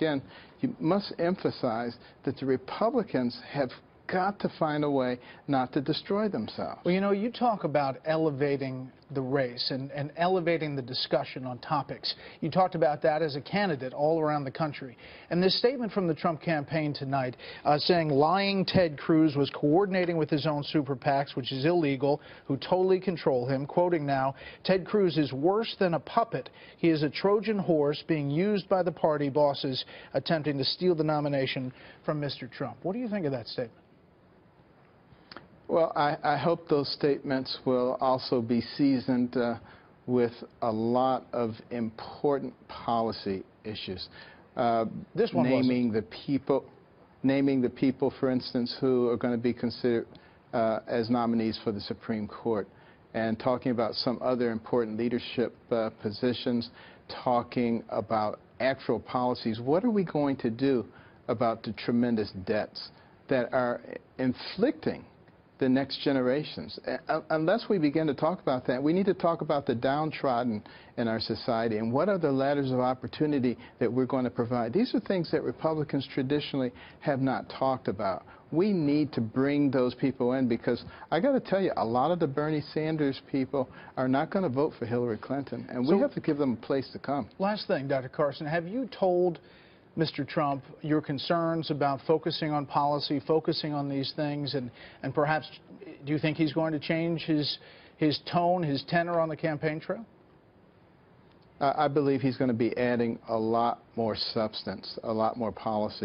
again, you must emphasize that the Republicans have got to find a way not to destroy themselves. Well, you know, you talk about elevating the race and elevating the discussion on topics. You talked about that as a candidate all around the country. And this statement from the Trump campaign tonight saying lying Ted Cruz was coordinating with his own super PACs, which is illegal, who totally control him. Quoting now, Ted Cruz is worse than a puppet. He is a Trojan horse being used by the party bosses attempting to steal the nomination from Mr. Trump. What do you think of that statement? Well, I hope those statements will also be seasoned with a lot of important policy issues. This one naming the people, for instance, who are going to be considered as nominees for the Supreme Court, and talking about some other important leadership positions, talking about actual policies. What are we going to do about the tremendous debts that are inflicting the next generations? Unless we begin to talk about that, we need to talk about the downtrodden in our society and what are the ladders of opportunity that we're going to provide. These are things that Republicans traditionally have not talked about. We need to bring those people in, because I got to tell you, a lot of the Bernie Sanders people are not going to vote for Hillary Clinton, and we have to give them a place to come. Last thing, Dr. Carson, have you told Mr. Trump your concerns about focusing on policy, focusing on these things, and perhaps do you think he's going to change his tone, his tenor on the campaign trail? I believe he's going to be adding a lot more substance, a lot more policy.